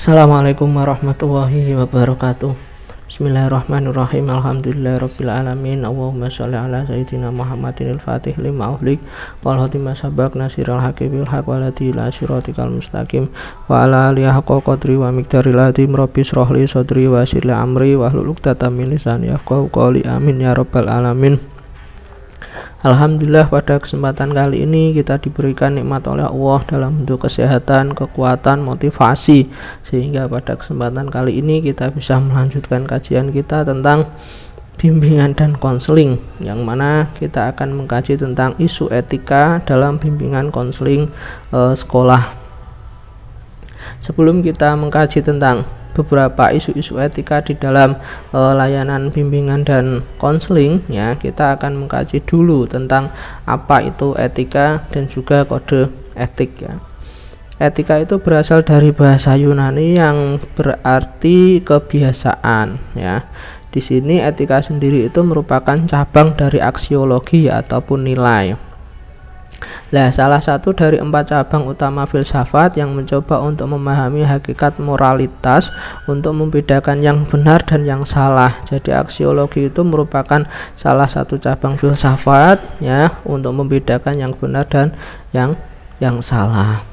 Assalamualaikum warahmatullahi wabarakatuh. Bismillahirrahmanirrahim. Alhamdulillahirabbil alamin. Allahumma shalli ala sayyidina Muhammadin al-Fatih lima ughliq wal khatimah sabaq nasirul haqqi bil haqq wal hadi ila siratikal mustaqim wa ala alihi haqqa qadri wa miqdaril azim. Rabbi shrah li sadri wa yassir li amri wahlul 'uqdatam min lisani yafqahu qawli. Amin ya rabbal alamin. Alhamdulillah, pada kesempatan kali ini kita diberikan nikmat oleh Allah dalam bentuk kesehatan, kekuatan, motivasi, sehingga pada kesempatan kali ini kita bisa melanjutkan kajian kita tentang bimbingan dan konseling, yang mana kita akan mengkaji tentang isu etika dalam bimbingan konseling sekolah. Sebelum kita mengkaji tentang beberapa isu-isu etika di dalam layanan bimbingan dan konseling, ya, kita akan mengkaji dulu tentang apa itu etika dan juga kode etik, ya. Etika itu berasal dari bahasa Yunani yang berarti kebiasaan, ya. Di sini etika sendiri itu merupakan cabang dari aksiologi ataupun nilai. Nah, salah satu dari 4 cabang utama filsafat yang mencoba untuk memahami hakikat moralitas untuk membedakan yang benar dan yang salah. Jadi aksiologi itu merupakan salah satu cabang filsafat, ya, untuk membedakan yang benar dan yang salah.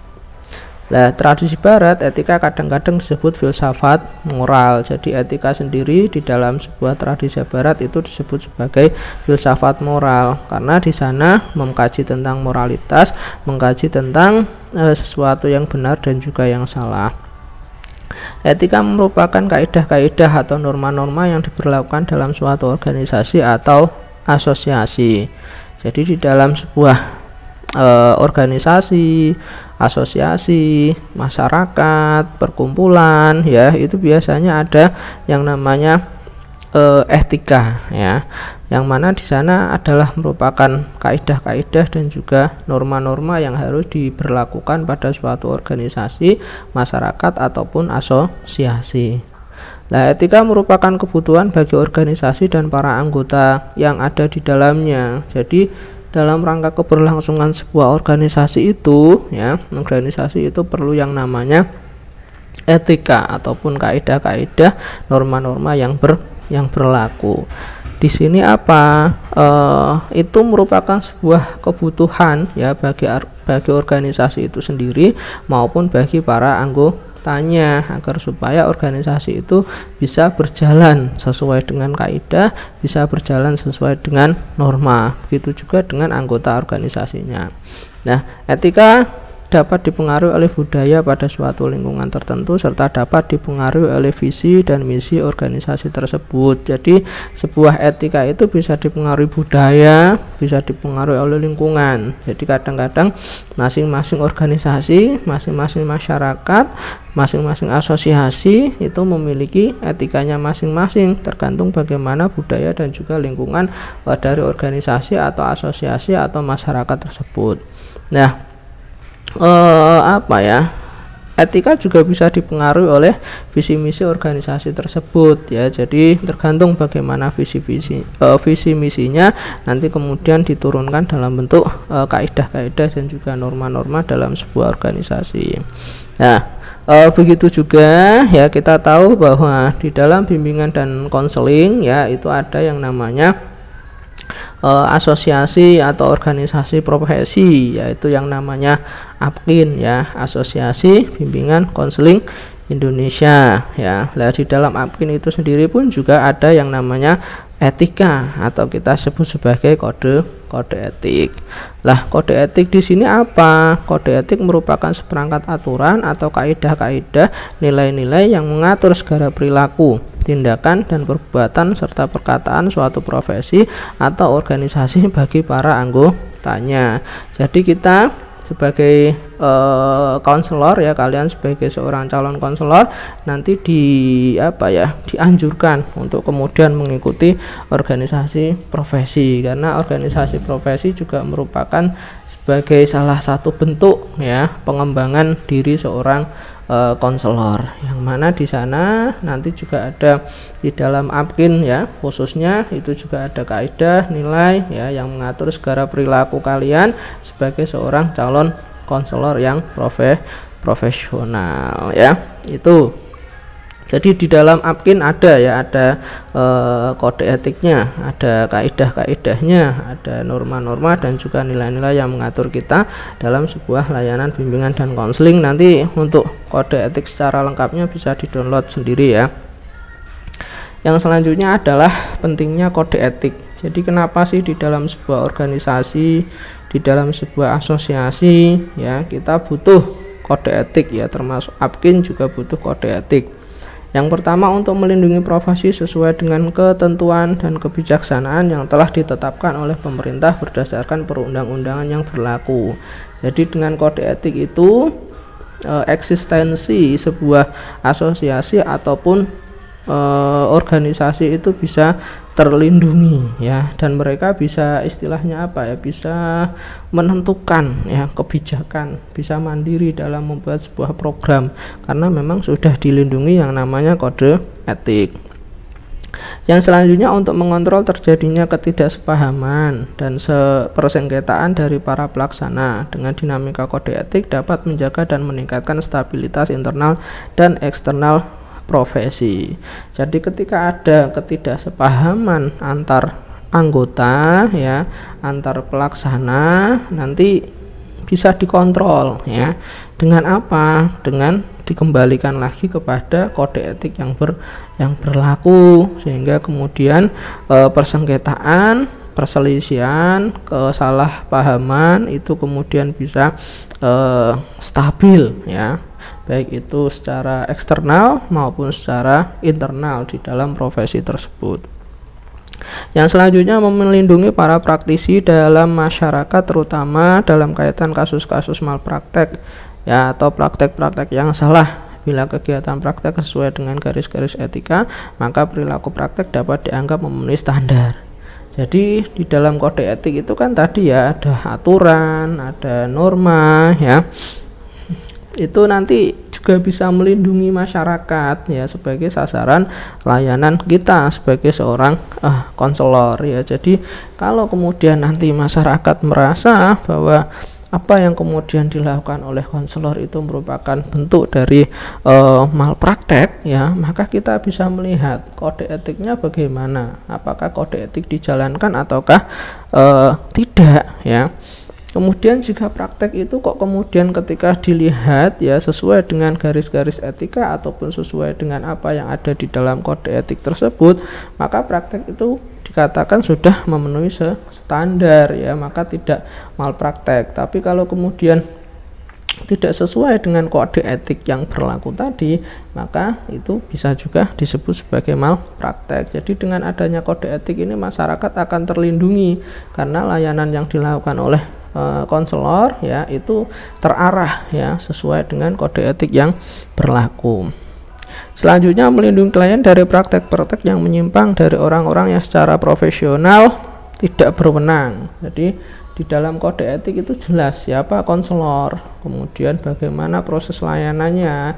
Nah, tradisi barat etika kadang-kadang disebut filsafat moral. Jadi etika sendiri di dalam sebuah tradisi barat itu disebut sebagai filsafat moral, karena di sana mengkaji tentang moralitas, mengkaji tentang sesuatu yang benar dan juga yang salah. Etika merupakan kaidah-kaidah atau norma-norma yang diberlakukan dalam suatu organisasi atau asosiasi. Jadi di dalam sebuah organisasi, asosiasi, masyarakat, perkumpulan, ya, itu biasanya ada yang namanya etika, ya, yang mana di sana adalah merupakan kaidah-kaidah dan juga norma-norma yang harus diberlakukan pada suatu organisasi, masyarakat ataupun asosiasi. Nah, etika merupakan kebutuhan bagi organisasi dan para anggota yang ada di dalamnya. Jadi dalam rangka keberlangsungan sebuah organisasi itu, ya, organisasi itu perlu yang namanya etika ataupun kaidah-kaidah, norma-norma yang berlaku. Di sini apa? Itu merupakan sebuah kebutuhan, ya, bagi organisasi itu sendiri maupun bagi para anggotanya, agar supaya organisasi itu bisa berjalan sesuai dengan kaidah, bisa berjalan sesuai dengan norma. Begitu juga dengan anggota organisasinya. Nah, etika dapat dipengaruhi oleh budaya pada suatu lingkungan tertentu serta dapat dipengaruhi oleh visi dan misi organisasi tersebut. Jadi sebuah etika itu bisa dipengaruhi budaya, bisa dipengaruhi oleh lingkungan. Jadi kadang-kadang masing-masing organisasi, masing-masing masyarakat, masing-masing asosiasi itu memiliki etikanya masing-masing, tergantung bagaimana budaya dan juga lingkungan dari organisasi atau asosiasi atau masyarakat tersebut. Nah, etika juga bisa dipengaruhi oleh visi misi organisasi tersebut, ya. Jadi tergantung bagaimana visi misinya nanti kemudian diturunkan dalam bentuk kaidah-kaidah dan juga norma-norma dalam sebuah organisasi. Nah, begitu juga, ya, kita tahu bahwa di dalam bimbingan dan konseling, ya, itu ada yang namanya asosiasi atau organisasi profesi, yaitu yang namanya APKIN, ya, Asosiasi Bimbingan Konseling Indonesia, ya. Nah, di dalam APKIN itu sendiri pun juga ada yang namanya etika atau kita sebut sebagai kode etik. Lah, kode etik di sini apa? Kode etik merupakan seperangkat aturan atau kaidah-kaidah, nilai-nilai yang mengatur segala perilaku, tindakan dan perbuatan serta perkataan suatu profesi atau organisasi bagi para anggotanya. Jadi kita sebagai konselor, ya, kalian sebagai seorang calon konselor nanti dianjurkan untuk kemudian mengikuti organisasi profesi, karena organisasi profesi juga merupakan sebagai salah satu bentuk, ya, pengembangan diri seorang konselor, yang mana di sana nanti juga ada di dalam APKIN, ya, khususnya itu juga ada kaidah nilai, ya, yang mengatur segala perilaku kalian sebagai seorang calon konselor yang profesional, ya. Itu Jadi di dalam APKIN ada ya, ada kode etiknya, ada kaidah-kaidahnya, ada norma-norma dan juga nilai-nilai yang mengatur kita dalam sebuah layanan bimbingan dan konseling. Nanti untuk kode etik secara lengkapnya bisa di-download sendiri ya. Yang selanjutnya adalah pentingnya kode etik. Jadi kenapa sih di dalam sebuah organisasi, di dalam sebuah asosiasi ya, kita butuh kode etik ya, termasuk APKIN juga butuh kode etik. Yang pertama, untuk melindungi profesi sesuai dengan ketentuan dan kebijaksanaan yang telah ditetapkan oleh pemerintah berdasarkan perundang-undangan yang berlaku. Jadi dengan kode etik itu eksistensi sebuah asosiasi ataupun organisasi itu bisa terlindungi ya, dan mereka bisa istilahnya apa ya, bisa menentukan ya kebijakan, bisa mandiri dalam membuat sebuah program karena memang sudah dilindungi yang namanya kode etik. Yang selanjutnya, untuk mengontrol terjadinya ketidaksepahaman dan persengketaan dari para pelaksana dengan dinamika kode etik dapat menjaga dan meningkatkan stabilitas internal dan eksternal profesi. Jadi ketika ada ketidaksepahaman antar anggota ya, antar pelaksana, nanti bisa dikontrol ya. Dengan apa? Dengan dikembalikan lagi kepada kode etik yang berlaku, sehingga kemudian persengketaan, perselisihan, kesalahpahaman itu kemudian bisa stabil ya, baik itu secara eksternal maupun secara internal di dalam profesi tersebut. Yang selanjutnya, melindungi para praktisi dalam masyarakat, terutama dalam kaitan kasus-kasus malpraktek ya, atau praktek-praktek yang salah. Bila kegiatan praktek sesuai dengan garis-garis etika, maka perilaku praktek dapat dianggap memenuhi standar. Jadi di dalam kode etik itu kan tadi ya, ada aturan, ada norma ya, itu nanti juga bisa melindungi masyarakat ya, sebagai sasaran layanan kita sebagai seorang konselor ya. Jadi kalau kemudian nanti masyarakat merasa bahwa apa yang kemudian dilakukan oleh konselor itu merupakan bentuk dari malpraktek ya, maka kita bisa melihat kode etiknya bagaimana, apakah kode etik dijalankan ataukah tidak ya. Kemudian jika praktek itu kok kemudian ketika dilihat ya sesuai dengan garis-garis etika ataupun sesuai dengan apa yang ada di dalam kode etik tersebut, maka praktek itu dikatakan sudah memenuhi standar ya, maka tidak malpraktek. Tapi kalau kemudian tidak sesuai dengan kode etik yang berlaku tadi, maka itu bisa juga disebut sebagai malpraktek. Jadi dengan adanya kode etik ini masyarakat akan terlindungi karena layanan yang dilakukan oleh konselor ya itu terarah ya sesuai dengan kode etik yang berlaku. Selanjutnya, melindungi klien dari praktek-praktek yang menyimpang dari orang-orang yang secara profesional tidak berwenang. Jadi di dalam kode etik itu jelas siapa konselor, kemudian bagaimana proses layanannya,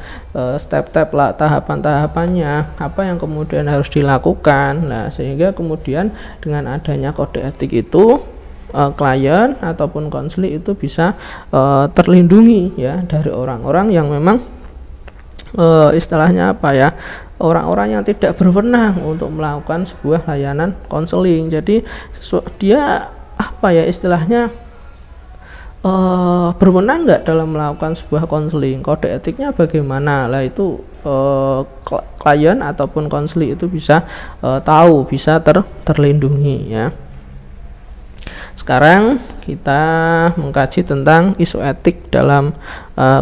step-step tahapan-tahapannya, apa yang kemudian harus dilakukan. Nah, sehingga kemudian dengan adanya kode etik itu klien ataupun konseli itu bisa terlindungi ya dari orang-orang yang memang istilahnya apa ya, orang-orang yang tidak berwenang untuk melakukan sebuah layanan konseling. Jadi dia apa ya istilahnya berwenang nggak dalam melakukan sebuah konseling, kode etiknya bagaimana lah, itu klien ataupun konseli itu bisa tahu, bisa terlindungi ya. Sekarang kita mengkaji tentang isu etik dalam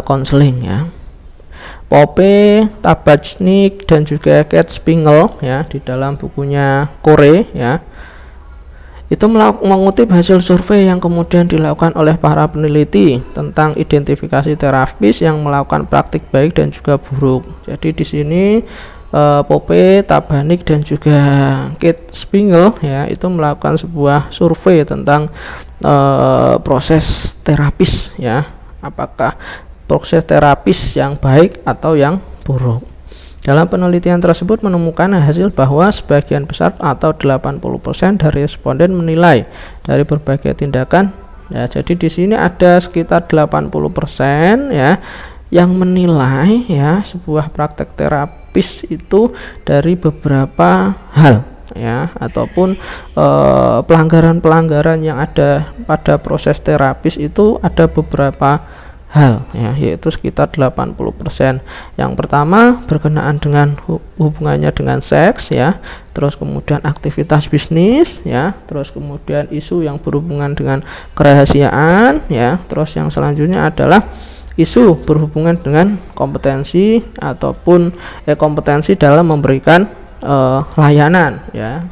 konseling ya. Pope, Tabachnik dan juga Kate Spingle ya di dalam bukunya Kore ya, itu mengutip hasil survei yang kemudian dilakukan oleh para peneliti tentang identifikasi terapis yang melakukan praktik baik dan juga buruk. Jadi di sini Pope, Tabachnik dan juga Kate Spingle ya itu melakukan sebuah survei tentang proses terapis ya, apakah proses terapis yang baik atau yang buruk. Dalam penelitian tersebut menemukan hasil bahwa sebagian besar atau 80% dari responden menilai dari berbagai tindakan ya. Jadi di sini ada sekitar 80% ya yang menilai ya sebuah praktek terapis itu dari beberapa hal ya, ataupun pelanggaran-pelanggaran yang ada pada proses terapis itu ada beberapa hal ya, yaitu sekitar 80%. Yang pertama berkenaan dengan hubungannya dengan seks ya, terus kemudian aktivitas bisnis ya, terus kemudian isu yang berhubungan dengan kerahasiaan ya, terus yang selanjutnya adalah isu berhubungan dengan kompetensi ataupun kompetensi dalam memberikan layanan ya.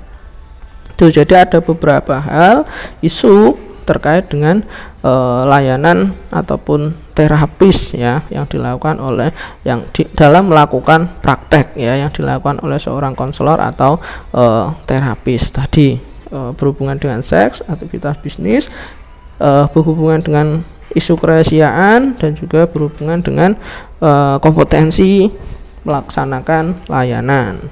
Tuh, jadi ada beberapa hal isu terkait dengan layanan ataupun terapis ya yang dilakukan oleh dalam melakukan praktek ya yang dilakukan oleh seorang konselor atau terapis tadi, berhubungan dengan seks, aktivitas bisnis, berhubungan dengan isu kerahasiaan, dan juga berhubungan dengan kompetensi melaksanakan layanan.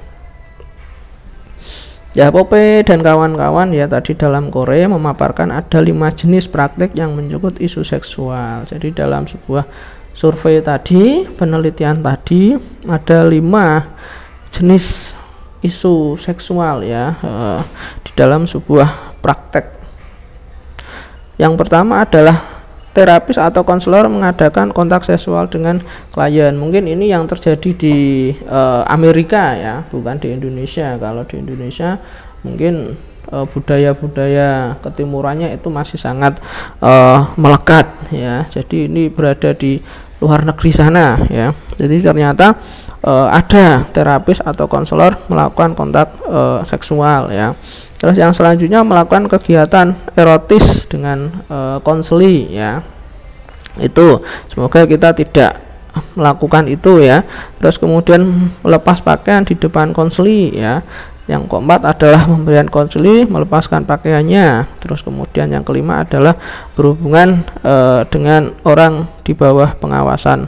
Ya, Pope dan kawan-kawan ya tadi dalam Korea memaparkan ada 5 jenis praktik yang menyangkut isu seksual. Jadi dalam sebuah survei tadi, penelitian tadi, ada 5 jenis isu seksual ya di dalam sebuah praktek. Yang pertama adalah terapis atau konselor mengadakan kontak seksual dengan klien. Mungkin ini yang terjadi di Amerika ya, bukan di Indonesia. Kalau di Indonesia mungkin budaya-budaya ketimurannya itu masih sangat melekat ya. Jadi ini berada di luar negeri sana ya. Jadi ternyata ada terapis atau konselor melakukan kontak seksual ya. Terus yang selanjutnya melakukan kegiatan erotis dengan konseli ya. Itu semoga kita tidak melakukan itu ya. Terus kemudian melepas pakaian di depan konseli ya. Yang keempat adalah memberikan konseli melepaskan pakaiannya. Terus kemudian yang kelima adalah berhubungan dengan orang di bawah pengawasan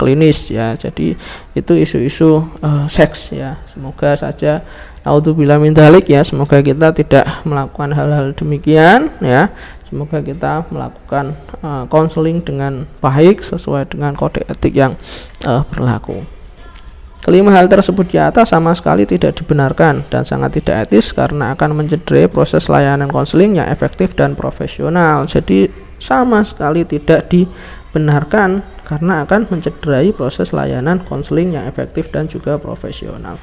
klinis ya. Jadi itu isu-isu seks ya. Semoga saja naudzubillah min dzalik ya, semoga kita tidak melakukan hal-hal demikian ya. Semoga kita melakukan konseling dengan baik sesuai dengan kode etik yang berlaku. Kelima hal tersebut di atas sama sekali tidak dibenarkan dan sangat tidak etis karena akan mencederai proses layanan konseling yang efektif dan profesional. Jadi sama sekali tidak dibenarkan karena akan mencederai proses layanan konseling yang efektif dan juga profesional.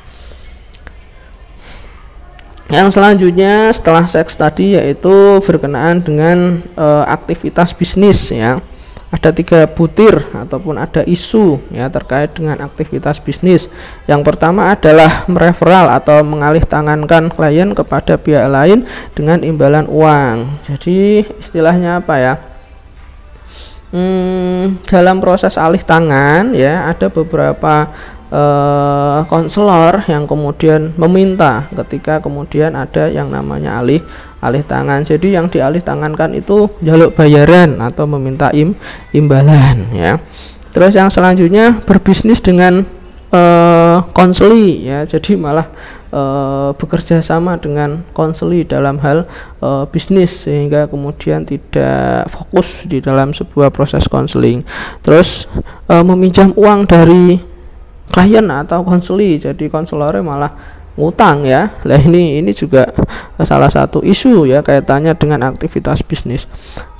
Yang selanjutnya setelah seks tadi yaitu berkenaan dengan aktivitas bisnis ya. Ada 3 butir ataupun ada isu ya terkait dengan aktivitas bisnis. Yang pertama adalah mereferal atau mengalihtangankan klien kepada pihak lain dengan imbalan uang. Jadi istilahnya apa ya? Dalam proses alih tangan ya ada beberapa konselor yang kemudian meminta ketika kemudian ada yang namanya alih tangan. Jadi yang dialih tangankan itu jaluk bayaran atau meminta imbalan ya. Terus yang selanjutnya berbisnis dengan konseli ya. Jadi malah bekerja sama dengan konseli dalam hal bisnis sehingga kemudian tidak fokus di dalam sebuah proses konseling. Terus meminjam uang dari klien atau konseli, jadi konselornya malah ngutang ya. Lah ini juga salah satu isu ya kaitannya dengan aktivitas bisnis.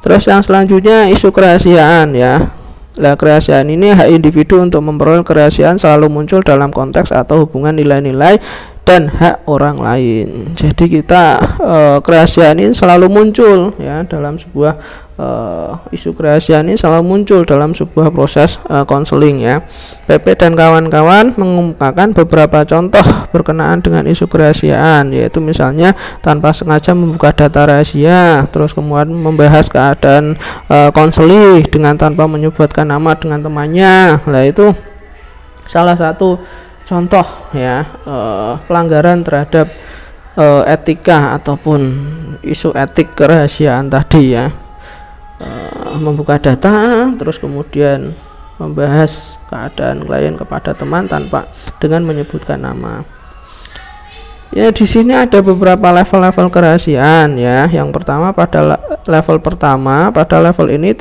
Terus yang selanjutnya isu kerahasiaan ya. Lah kerahasiaan ini hak individu untuk memperoleh kerahasiaan selalu muncul dalam konteks atau hubungan nilai-nilai dan hak orang lain. Jadi kita kerahasiaan ini selalu muncul ya dalam sebuah isu kerahasiaan ini selalu muncul dalam sebuah proses konseling ya. PP dan kawan-kawan mengemukakan beberapa contoh berkenaan dengan isu kerahasiaan, yaitu misalnya tanpa sengaja membuka data rahasia, terus kemudian membahas keadaan konseli dengan tanpa menyebutkan nama dengan temannya. Nah itu salah satu contoh ya pelanggaran terhadap etika ataupun isu etik kerahasiaan tadi ya. Membuka data terus kemudian membahas keadaan klien kepada teman tanpa dengan menyebutkan nama. Ya di sini ada beberapa level-level kerahasiaan ya. Yang pertama pada level ini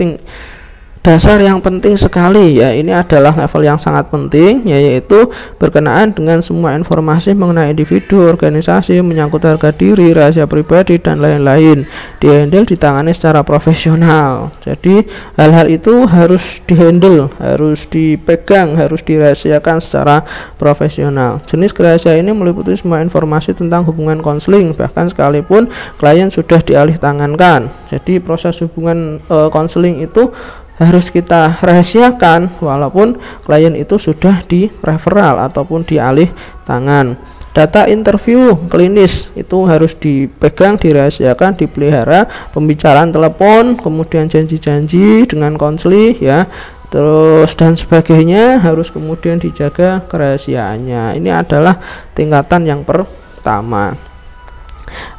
dasar yang penting sekali ya, ini adalah level yang sangat penting, yaitu berkenaan dengan semua informasi mengenai individu, organisasi, menyangkut harga diri, rahasia pribadi dan lain-lain, dihandle, ditangani secara profesional. Jadi hal-hal itu harus dihandle, harus dipegang, harus dirahasiakan secara profesional. Jenis rahasia ini meliputi semua informasi tentang hubungan konseling, bahkan sekalipun klien sudah dialih tangankan. Jadi proses hubungan konseling itu harus kita rahasiakan walaupun klien itu sudah di referral ataupun dialih tangan. Data interview klinis itu harus dipegang, dirahasiakan, dipelihara. Pembicaraan telepon, kemudian janji-janji dengan konseling ya, terus dan sebagainya harus kemudian dijaga kerahasiaannya. Ini adalah tingkatan yang pertama.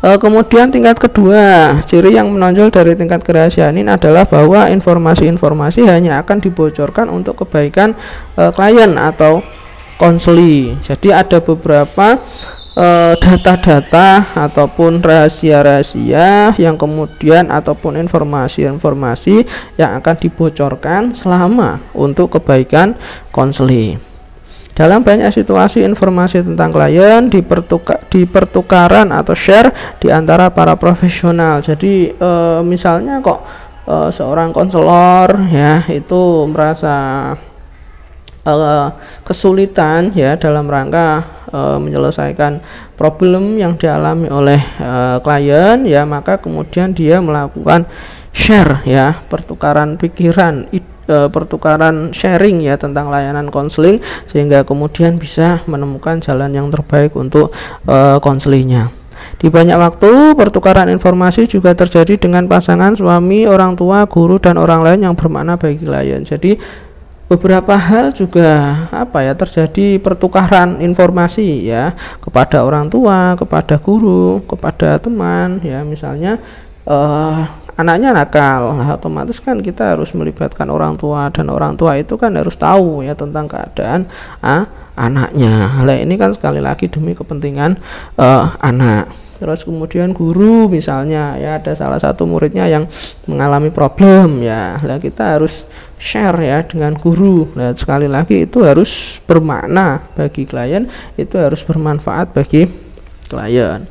Kemudian tingkat kedua, ciri yang menonjol dari tingkat kerahasiaan ini adalah bahwa informasi-informasi hanya akan dibocorkan untuk kebaikan klien atau konseli. Jadi ada beberapa data-data ataupun rahasia-rahasia yang kemudian ataupun informasi-informasi yang akan dibocorkan selama untuk kebaikan konseli. Dalam banyak situasi informasi tentang klien dipertukaran atau share di antara para profesional. Jadi misalnya kok seorang konselor ya itu merasa kesulitan ya dalam rangka menyelesaikan problem yang dialami oleh klien ya, maka kemudian dia melakukan share ya, pertukaran pikiran, pertukaran sharing ya tentang layanan konseling, sehingga kemudian bisa menemukan jalan yang terbaik untuk konselingnya. Di banyak waktu pertukaran informasi juga terjadi dengan pasangan suami, orang tua, guru dan orang lain yang bermakna bagi klien. Jadi beberapa hal juga terjadi pertukaran informasi ya kepada orang tua, kepada guru, kepada teman ya, misalnya anaknya nakal, nah, otomatis kan kita harus melibatkan orang tua, dan orang tua itu kan harus tahu ya tentang keadaan anaknya. Nah ini kan sekali lagi demi kepentingan anak. Terus kemudian guru misalnya ya, ada salah satu muridnya yang mengalami problem ya, nah kita harus share ya dengan guru. Nah sekali lagi itu harus bermakna bagi klien, itu harus bermanfaat bagi klien.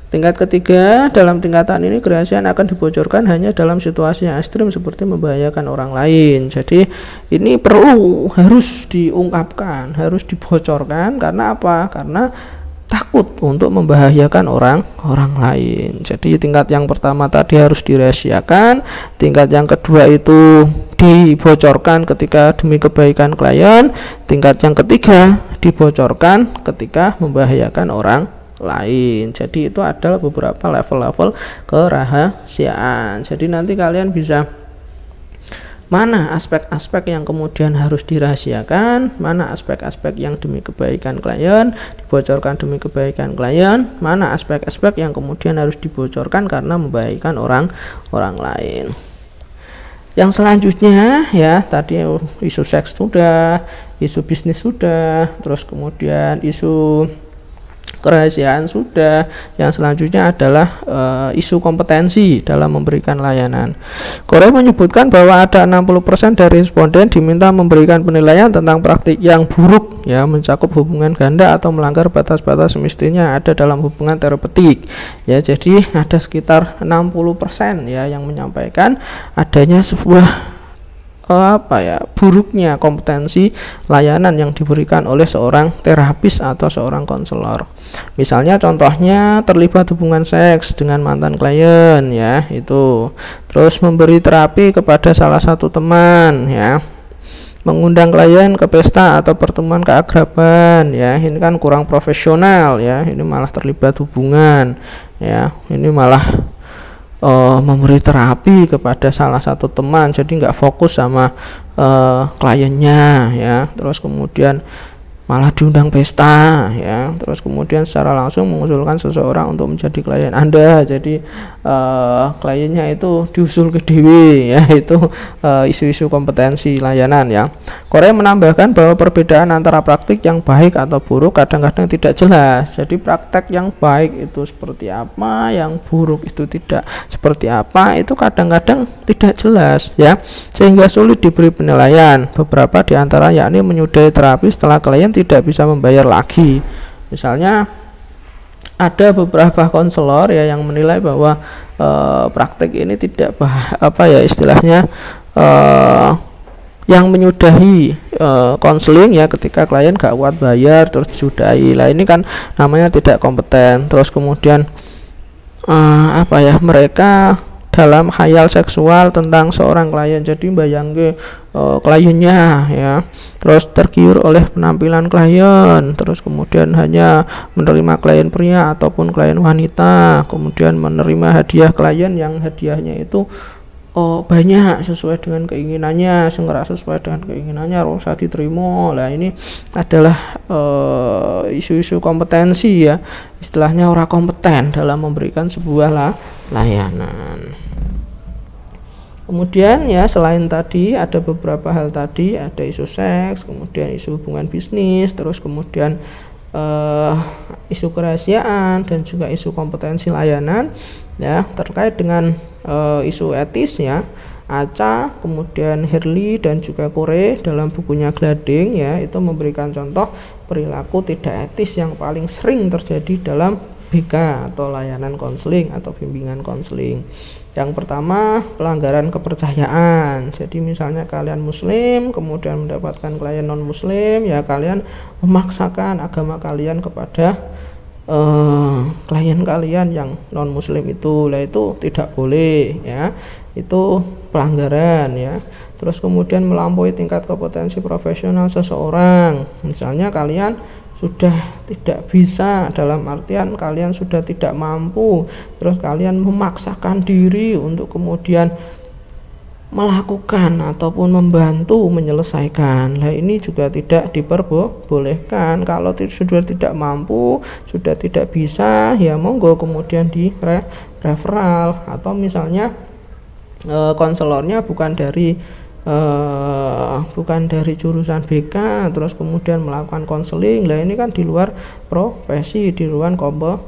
Tingkat ketiga, dalam tingkatan ini kerahasiaan akan dibocorkan hanya dalam situasi yang ekstrim seperti membahayakan orang lain. Jadi ini harus diungkapkan, harus dibocorkan. Karena apa? Karena takut untuk membahayakan orang lain. Jadi tingkat yang pertama tadi harus dirahasiakan, tingkat yang kedua itu dibocorkan ketika demi kebaikan klien, tingkat yang ketiga dibocorkan ketika membahayakan orang lain. Jadi itu adalah beberapa level-level kerahasiaan. Jadi nanti kalian bisa mana aspek-aspek yang kemudian harus dirahasiakan, mana aspek-aspek yang demi kebaikan klien dibocorkan demi kebaikan klien, mana aspek-aspek yang kemudian harus dibocorkan karena membahayakan orang lain. Yang selanjutnya ya, tadi isu seks sudah, isu bisnis sudah, terus kemudian isu kerahasiaan sudah. Yang selanjutnya adalah isu kompetensi dalam memberikan layanan. Korea menyebutkan bahwa ada 60% dari responden diminta memberikan penilaian tentang praktik yang buruk ya, mencakup hubungan ganda atau melanggar batas-batas semestinya ada dalam hubungan terapeutik ya. Jadi ada sekitar 60% ya yang menyampaikan adanya sebuah buruknya kompetensi layanan yang diberikan oleh seorang terapis atau seorang konselor. Misalnya contohnya terlibat hubungan seks dengan mantan klien ya, itu terus memberi terapi kepada salah satu teman ya, mengundang klien ke pesta atau pertemuan keakraban ya, ini kan kurang profesional ya, ini malah terlibat hubungan ya, ini malah memberi terapi kepada salah satu teman, jadi nggak fokus sama kliennya ya. Terus kemudian malah diundang pesta ya, terus kemudian secara langsung mengusulkan seseorang untuk menjadi klien Anda, jadi kliennya itu diusul ke dewi ya, itu isu-isu kompetensi layanan ya. Korea menambahkan bahwa perbedaan antara praktik yang baik atau buruk kadang-kadang tidak jelas, jadi praktek yang baik itu seperti apa, yang buruk itu tidak seperti apa, itu kadang-kadang tidak jelas ya, sehingga sulit diberi penilaian. Beberapa di antara yakni menyudahi terapi setelah klien tidak bisa membayar lagi. Misalnya ada beberapa konselor ya yang menilai bahwa praktek ini tidak istilahnya yang menyudahi konseling ya, ketika klien gak kuat bayar terus disudahi lah, ini kan namanya tidak kompeten. Terus kemudian mereka dalam khayal seksual tentang seorang klien, jadi bayangke kliennya ya, terus tergiur oleh penampilan klien, terus kemudian hanya menerima klien pria ataupun klien wanita, kemudian menerima hadiah klien yang hadiahnya itu banyak sesuai dengan keinginannya, segera sesuai dengan keinginannya, rasa diterima lah. Ini adalah isu-isu kompetensi ya, istilahnya orang kompeten dalam memberikan sebuah layanan. Kemudian ya, selain tadi ada beberapa hal tadi, ada isu seks, kemudian isu hubungan bisnis, terus kemudian isu kerahasiaan dan juga isu kompetensi layanan ya, terkait dengan isu etis ya. Aca, kemudian Herli dan juga Kore dalam bukunya Glading ya, itu memberikan contoh perilaku tidak etis yang paling sering terjadi dalam BK atau layanan konseling atau bimbingan konseling. Yang pertama, pelanggaran kepercayaan. Jadi misalnya kalian muslim kemudian mendapatkan klien non muslim ya, kalian memaksakan agama kalian kepada klien kalian yang non muslim itu lah, itu tidak boleh ya, itu pelanggaran ya. Terus kemudian melampaui tingkat kompetensi profesional seseorang, misalnya kalian sudah tidak bisa, dalam artian kalian sudah tidak mampu, terus kalian memaksakan diri untuk kemudian melakukan ataupun membantu menyelesaikan. Nah, ini juga tidak diperbolehkan. Kalau sudah tidak mampu, sudah tidak bisa, ya monggo kemudian di referral, atau misalnya konselornya bukan dari jurusan BK terus kemudian melakukan konseling, lah ini kan di luar profesi, di luar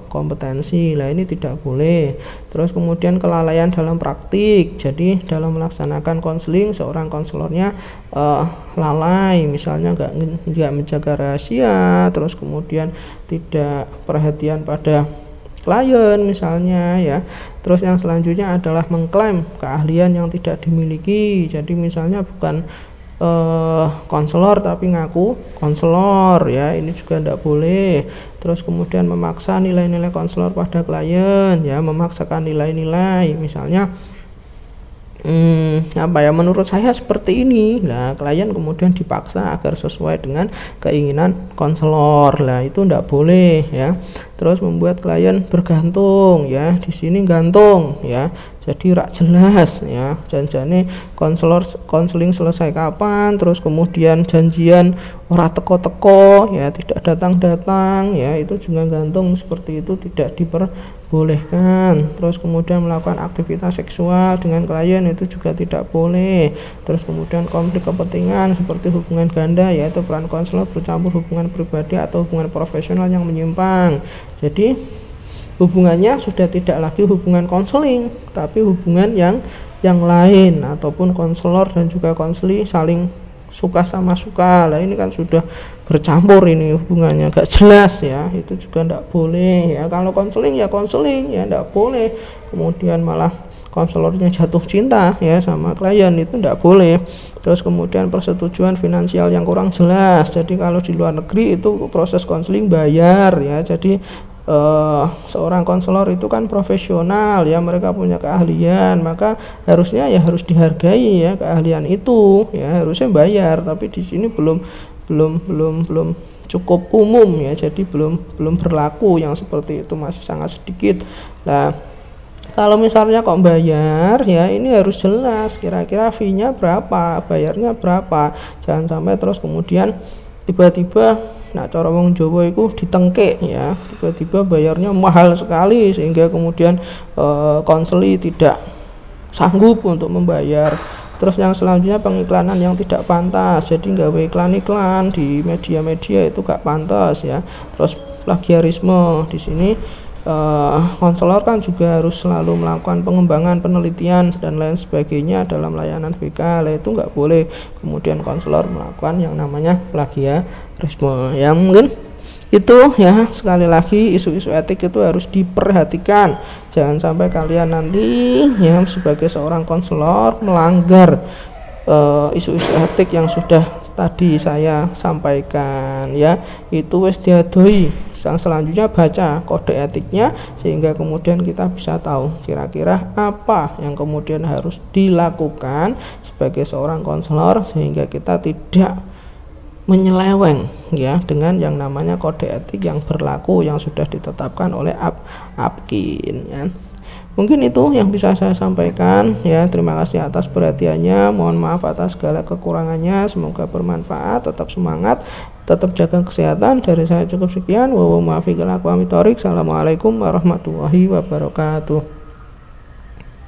kompetensi, lah ini tidak boleh. Terus kemudian kelalaian dalam praktik, jadi dalam melaksanakan konseling seorang konselornya lalai, misalnya nggak menjaga rahasia, terus kemudian tidak perhatian pada klien misalnya ya. Terus yang selanjutnya adalah mengklaim keahlian yang tidak dimiliki, jadi misalnya bukan konselor tapi ngaku konselor ya, ini juga tidak boleh. Terus kemudian memaksa nilai-nilai konselor pada klien ya, memaksakan nilai-nilai, misalnya menurut saya seperti ini. Nah, klien kemudian dipaksa agar sesuai dengan keinginan konselor, lah itu tidak boleh ya. Terus membuat klien bergantung ya, di sini gantung ya, jadi rak jelas ya, janjane konseling selesai kapan, terus kemudian janjian ora teko-teko ya, tidak datang-datang ya, itu juga gantung, seperti itu tidak diperbolehkan. Terus kemudian melakukan aktivitas seksual dengan klien, itu juga tidak boleh. Terus kemudian konflik kepentingan seperti hubungan ganda, yaitu peran konselor bercampur hubungan pribadi atau hubungan profesional yang menyimpang. Jadi hubungannya sudah tidak lagi hubungan konseling, tapi hubungan yang lain, ataupun konselor dan juga konseli saling suka sama suka. Lah ini kan sudah bercampur, ini hubungannya gak jelas ya, itu juga tidak boleh ya. Kalau konseling ya tidak boleh. Kemudian malah konselornya jatuh cinta ya sama klien, itu tidak boleh. Terus kemudian persetujuan finansial yang kurang jelas, jadi kalau di luar negeri itu proses konseling bayar ya, jadi seorang konselor itu kan profesional ya, mereka punya keahlian, maka harusnya ya harus dihargai ya keahlian itu ya, harusnya bayar. Tapi di sini belum cukup umum ya, jadi belum berlaku yang seperti itu, masih sangat sedikit. Nah, kalau misalnya kok bayar ya, ini harus jelas kira-kira fee-nya berapa, bayarnya berapa. Jangan sampai terus kemudian tiba-tiba Nah, cara wong Jawa iku ditengkek ya, tiba-tiba bayarnya mahal sekali sehingga kemudian konseli tidak sanggup untuk membayar. Terus yang selanjutnya pengiklanan yang tidak pantas, jadi nggawe iklan-iklan di media-media itu gak pantas ya. Terus plagiarisme, di sini konselor kan juga harus selalu melakukan pengembangan, penelitian dan lain sebagainya dalam layanan BK. Itu nggak boleh kemudian konselor melakukan yang namanya plagiarisme ya. Mungkin itu ya, sekali lagi isu-isu etik itu harus diperhatikan, jangan sampai kalian nanti ya sebagai seorang konselor melanggar isu-isu etik yang sudah tadi saya sampaikan ya. Itu wis diadoi. Selanjutnya baca kode etiknya sehingga kemudian kita bisa tahu kira-kira apa yang kemudian harus dilakukan sebagai seorang konselor sehingga kita tidak menyeleweng ya dengan yang namanya kode etik yang berlaku yang sudah ditetapkan oleh Apkin ya. Mungkin itu yang bisa saya sampaikan ya. Terima kasih atas perhatiannya, mohon maaf atas segala kekurangannya, semoga bermanfaat. Tetap semangat, tetap jaga kesehatan. Dari saya cukup sekian. Assalamualaikum warahmatullahi wabarakatuh.